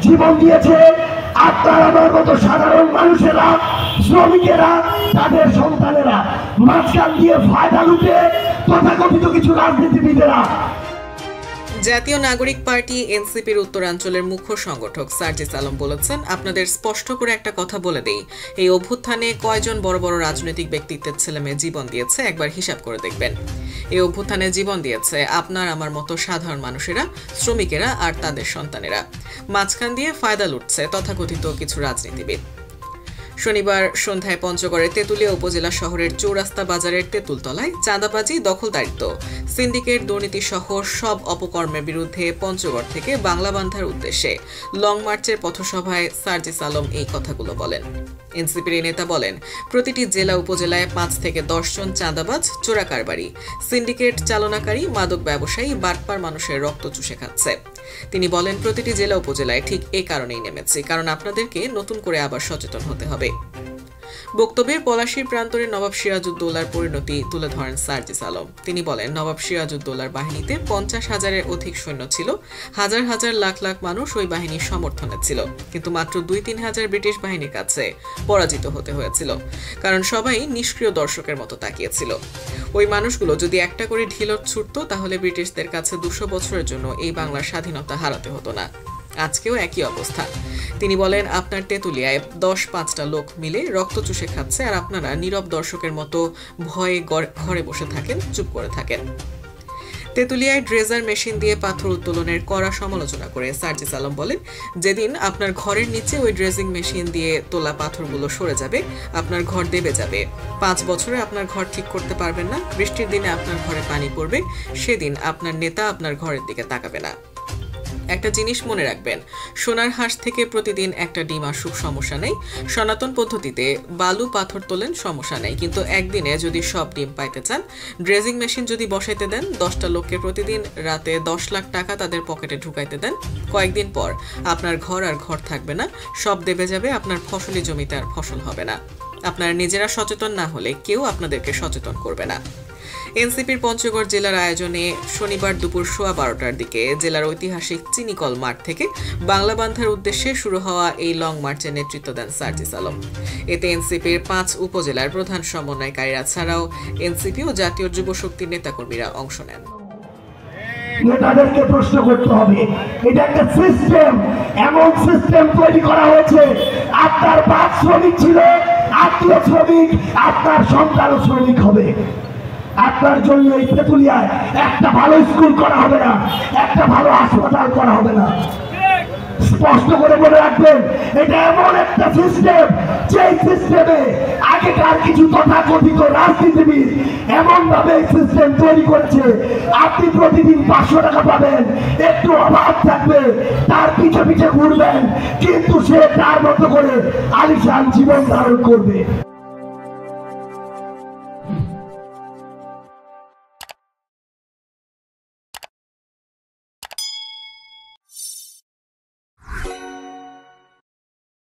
জীবন দিয়েছে। আপনার আমার মতো সাধারণ মানুষেরা, শ্রমিকেরা, তাদের সন্তানেরা মাঝখান দিয়ে ফায়দা লুটে তথাকথিত কিছু রাজনীতিবিদেরা। জাতীয় নাগরিক পার্টি এনসিপির উত্তরাঞ্চলের মুখ্য সংগঠক সার্জিস আলম বলেছেন, আপনাদের স্পষ্ট করে একটা কথা বলে দেই, এই অভ্যুত্থানে কয়জন বড় বড় রাজনৈতিক ব্যক্তিত্বের ছেলেমেয়ে জীবন দিয়েছে একবার হিসাব করে দেখবেন। এই অভ্যুত্থানে জীবন দিয়েছে আপনার আমার মতো সাধারণ মানুষেরা, শ্রমিকেরা আর তাদের সন্তানেরা। মাঝখান দিয়ে ফায়দা লুটছে তথাকথিত কিছু রাজনীতিবিদ। শনিবার সন্ধ্যায় পঞ্চগড়ের তেঁতুলিয়া উপজেলা শহরের চৌরাস্তা বাজারের তেঁতুলতলায় চাঁদাবাজি, দখলদারিত্ব, সিন্ডিকেট, দুর্নীতি সহ সব অপকর্মের বিরুদ্ধে পঞ্চগড় থেকে বাংলাবান্ধার উদ্দেশ্যে লং মার্চের পথসভায় সার্জিস আলম এই কথাগুলো বলেন। এনসিপির এই নেতা বলেন, প্রতিটি জেলা উপজেলায় 5 থেকে 10 জন চাঁদাবাজ, চোরাকারবারি, সিন্ডিকেট চালনাকারী, মাদক ব্যবসায়ী, বাটপার মানুষের রক্ত চুষে খাচ্ছে। তিনি বলেন, প্রতিটি জেলা উপজেলায় ঠিক এই কারণেই নেমেছি, কারণ আপনাদেরকে নতুন করে আবার সচেতন হতে হবে। বক্তব্যে পলাশীর প্রান্তরে নবাব সিরাজউদ্দৌলার পরিণতি তুলে ধরেন সার্জিস আলম। তিনি বলেন, নবাব সিরাজউদ্দৌলার বাহিনীতে 50,000-এর অধিক সৈন্য ছিল, হাজার হাজার লাখ লাখ মানুষ ওই বাহিনীর সমর্থনে ছিল, কিন্তু মাত্র 2-3 হাজার ব্রিটিশ বাহিনীর কাছে পরাজিত হতে হয়েছিল, কারণ সবাই নিষ্ক্রিয় দর্শকের মতো তাকিয়েছিল। ওই মানুষগুলো যদি একটা করে ঢিলত ছুটত, তাহলে ব্রিটিশদের কাছে 200 বছরের জন্য এই বাংলার স্বাধীনতা হারাতে হতো না। আজকেও একই অবস্থা। তিনি বলেন, আপনার তেঁতুলিয়ায় 10-5টা লোক মিলে রক্ত চুষে খাচ্ছে, আর আপনারা নীরব দর্শকের মতো ভয়ে ঘরে বসে থাকেন, চুপ করে থাকেন। তেঁতুলিয়ায় ড্রেজার মেশিন দিয়ে পাথর উত্তোলনের কড়া সমালোচনা করে সার্জিস আলম বলেন, যেদিন আপনার ঘরের নিচে ওই ড্রেজিং মেশিন দিয়ে তোলা পাথরগুলো সরে যাবে, আপনার ঘর দেবে যাবে। 5 বছরে আপনার ঘর ঠিক করতে পারবেন না, বৃষ্টির দিনে আপনার ঘরে পানি পড়বে, সেদিন আপনার নেতা আপনার ঘরের দিকে তাকাবে না। একটা জিনিস মনে রাখবেন, সোনার হাঁস থেকে প্রতিদিন একটা ডিম আসুক, সমস্যা নেই। সনাতন পদ্ধতিতে বালু পাথর তোলেন, সমস্যা নেই, কিন্তু একদিনে যদি সব ডিম পাইতে চান, ড্রেজিং মেশিন যদি বসাইতে দেন, 10টা লোককে প্রতিদিন রাতে 10 লাখ টাকা তাদের পকেটে ঢুকাইতে দেন, কয়েকদিন পর আপনার ঘর আর ঘর থাকবে না, সব দেবে যাবে, আপনার ফসলি জমিতে আর ফসল হবে না। আপনারা নিজেরা সচেতন না হলে কেউ আপনাদেরকে সচেতন করবে না। এনসিপির পঞ্চগড় জেলার আয়োজনে শনিবার দুপুর 12:15টার দিকে জেলার ঐতিহাসিক চিনিকল মাঠ থেকে বাংলাবান্ধার উদ্দেশ্যে শুরু হওয়া এই লং মার্চের নেতৃত্ব দেন সার্জিস আলম। এতে এনসিপির 5 উপজেলার প্রধান সমন্বয়কারীরা ছাড়াও এনসিপি ও জাতীয় যুব শক্তির নেতাকর্মীরা অংশ নেন। নেতাদেরকে প্রশ্ন করতে হবে, এটা একটা সিস্টেম, এমন সিস্টেম তৈরি করা হয়েছে, আপনার বাপ শ্রমিক ছিল, আত্মীয় শ্রমিক, আপনার সন্তানও শ্রমিক হবে। আপনার জন্য এই তেঁতুলিয়ায় একটা ভালো স্কুল করা হবে না, একটা ভালো হাসপাতাল করা হবে না। স্পষ্ট করে বলে রাখবেন, এটা এমন একটা সিস্টেম, যে সিস্টেমে আগেকার কিছু তথাকথিত রাজনীতিবিদ এমন ভাবে সিস্টেম তৈরি করেছে, আপনি প্রতিদিন 500 টাকা পাবেন, একটু অভাব থাকবে, তার পিছে পিছে ঘুরবেন, কিন্তু সে তার মতো করে আলিশান জীবন ধারণ করবে।